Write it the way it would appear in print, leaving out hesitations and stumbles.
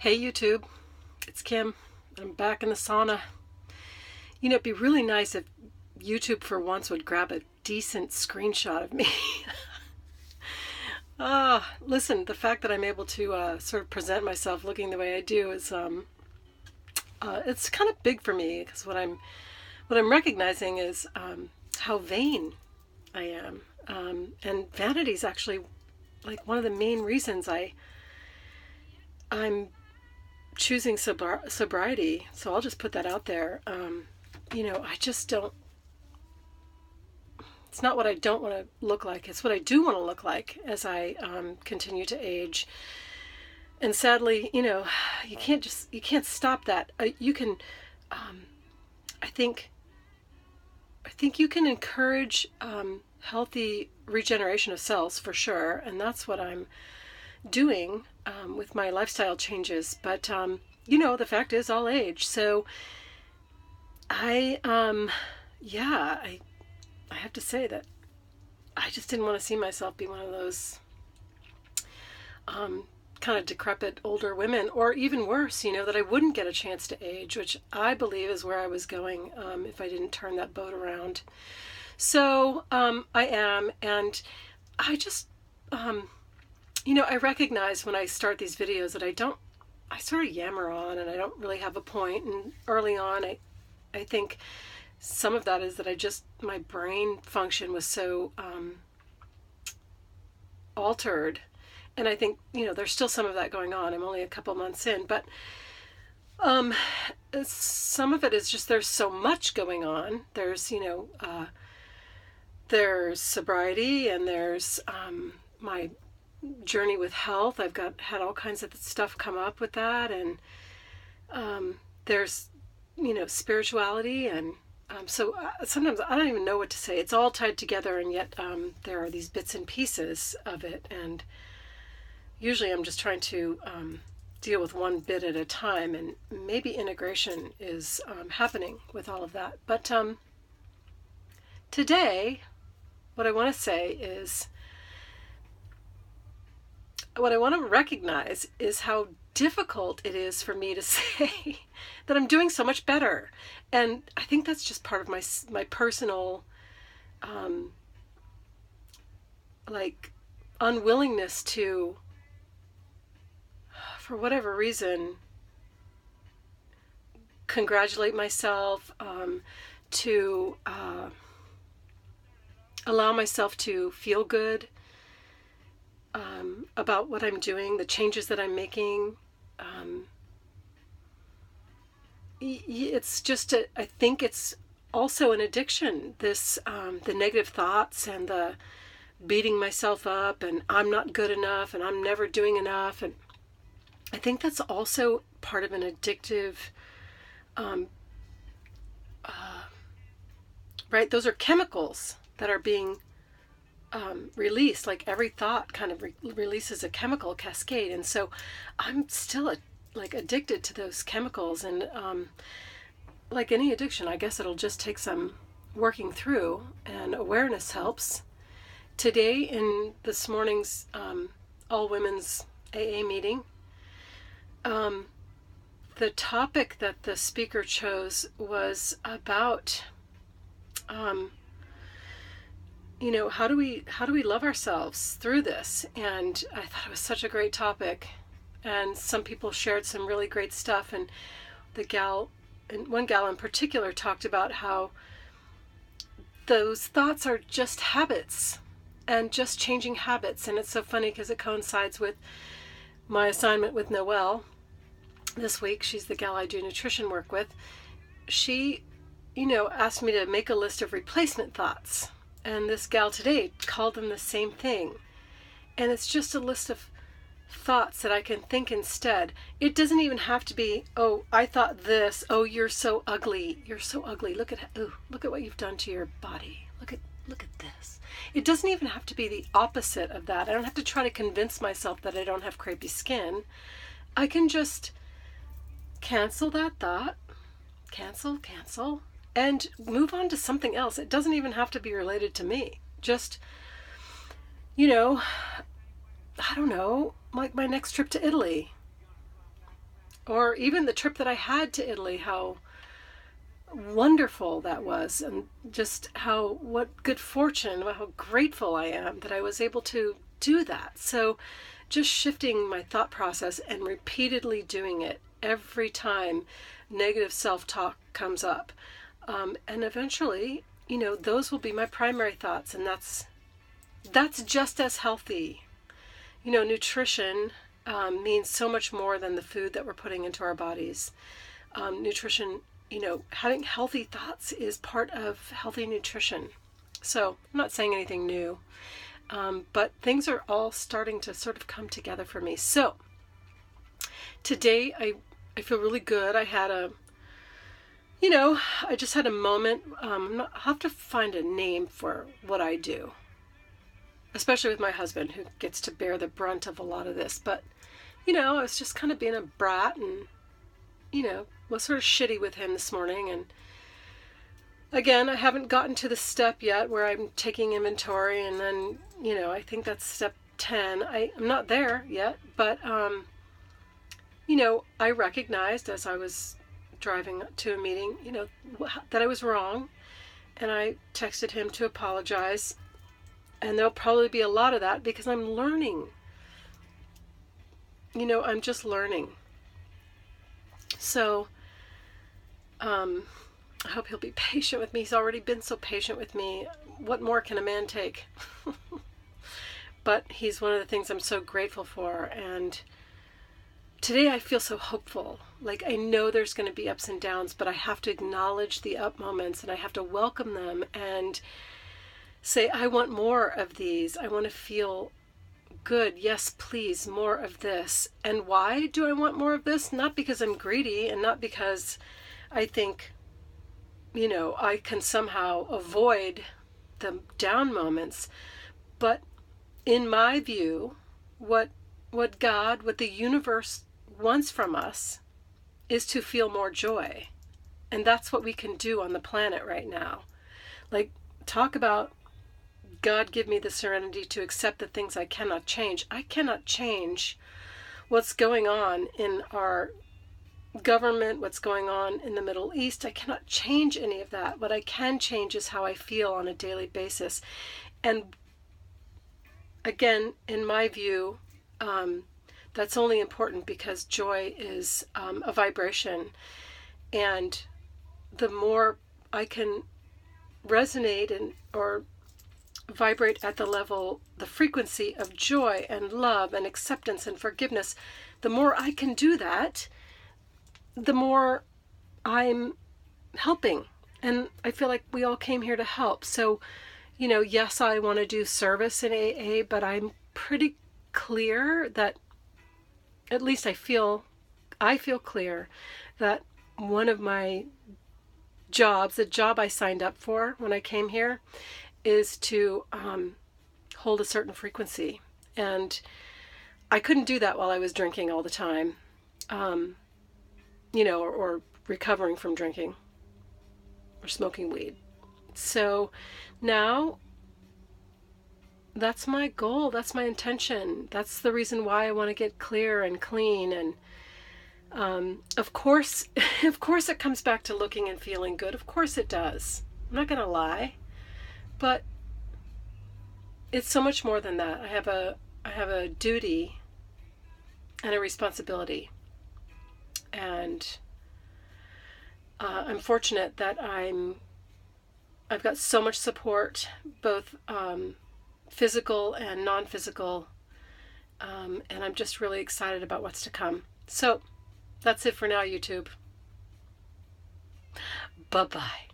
Hey YouTube, it's Kim. I'm back in the sauna. It'd be really nice if YouTube for once would grab a decent screenshot of me. Listen, the fact that I'm able to sort of present myself looking the way I do is it's kind of big for me because what I'm recognizing is how vain I am, and vanity is actually like one of the main reasons I'm choosing sobriety. So I'll just put that out there. I just don't. It's not what I don't want to look like. It's what I do want to look like as I continue to age. And sadly, you can't stop that. You can. I think. I think you can encourage healthy regeneration of cells for sure, and that's what I'm doing with my lifestyle changes. But the fact is, I'll age. So I I have to say that I just didn't want to see myself be one of those kind of decrepit older women, or even worse, that I wouldn't get a chance to age, which I believe is where I was going if I didn't turn that boat around. So I am, and I just, I recognize when I start these videos that I sort of yammer on and I don't really have a point. And early on, I think some of that is that my brain function was so altered. And I think, there's still some of that going on. I'm only a couple months in, but some of it is just there's so much going on. There's sobriety, and there's my journey with health. I've had all kinds of stuff come up with that, and there's spirituality, and so sometimes I don't even know what to say. It's all tied together, and yet there are these bits and pieces of it, and usually I'm just trying to deal with one bit at a time, and maybe integration is happening with all of that. But today, what I want to say is, what I want to recognize is how difficult it is for me to say that I'm doing so much better. And I think that's just part of my personal unwillingness to, for whatever reason, congratulate myself, to allow myself to feel good about what I'm doing, the changes that I'm making. It's just, I think it's also an addiction, this the negative thoughts and the beating myself up, and I'm not good enough, and I'm never doing enough. And I think that's also part of an addictive, right? Those are chemicals that are being released. Like every thought kind of releases a chemical cascade, and so I'm still addicted to those chemicals. And like any addiction, I guess it'll just take some working through, and awareness helps. Today, in this morning's all women's AA meeting, the topic that the speaker chose was about how do we love ourselves through this? And I thought it was such a great topic, and some people shared some really great stuff. And one gal in particular talked about how those thoughts are just habits, and just changing habits. And it's so funny because it coincides with my assignment with Noelle this week. She's the gal I do nutrition work with. She, asked me to make a list of replacement thoughts. And this gal today called them the same thing. And it's just a list of thoughts that I can think instead. It doesn't even have to be, oh, I thought this. Oh, you're so ugly. You're so ugly. Look at what you've done to your body. Look at this. It doesn't even have to be the opposite of that. I don't have to try to convince myself that I don't have crepey skin. I can just cancel that thought. Cancel. And move on to something else. It doesn't even have to be related to me. Just, I don't know, like my next trip to Italy. Or even the trip that I had to Italy, how wonderful that was, and just what good fortune, how grateful I am that I was able to do that. So just shifting my thought process and repeatedly doing it every time negative self-talk comes up. And eventually, those will be my primary thoughts, and that's just as healthy. Nutrition means so much more than the food that we're putting into our bodies. Nutrition, having healthy thoughts is part of healthy nutrition. So I'm not saying anything new, but things are all starting to sort of come together for me. So today I feel really good. I had I just had a moment. I'll have to find a name for what I do, especially with my husband, who gets to bear the brunt of a lot of this. But, I was just kind of being a brat and, was sort of shitty with him this morning. And again, I haven't gotten to the step yet where I'm taking inventory, and then, I think that's step 10. I'm not there yet, but, I recognized as I was driving to a meeting, that I was wrong, and I texted him to apologize. And there'll probably be a lot of that because I'm learning. I'm just learning. So, I hope he'll be patient with me. He's already been so patient with me. What more can a man take? But he's one of the things I'm so grateful for. And today I feel so hopeful. Like, I know there's going to be ups and downs, but I have to acknowledge the up moments, and I have to welcome them and say, I want more of these. I want to feel good. Yes, please, more of this. And why do I want more of this? Not because I'm greedy, and not because I think, I can somehow avoid the down moments. But in my view, what God, what the universe wants from us is to feel more joy. And that's what we can do on the planet right now. Like, talk about God give me the serenity to accept the things I cannot change. I cannot change what's going on in our government, what's going on in the Middle East. I cannot change any of that. What I can change is how I feel on a daily basis. And again, in my view, that's only important because joy is a vibration. And the more I can resonate or vibrate at the level, the frequency of joy and love and acceptance and forgiveness, the more I can do that, the more I'm helping. And I feel like we all came here to help. So, yes, I want to do service in AA, but I'm pretty clear that, at least I feel clear that one of my jobs, the job I signed up for when I came here, is to hold a certain frequency. And I couldn't do that while I was drinking all the time, or recovering from drinking or smoking weed. So now that's my goal. That's my intention. That's the reason why I want to get clear and clean. And of course it comes back to looking and feeling good. Of course it does. I'm not going to lie. But it's so much more than that. I have a duty and a responsibility. And I'm fortunate that I've got so much support, both physical and non-physical, and I'm just really excited about what's to come. So that's it for now, YouTube. Bye-bye.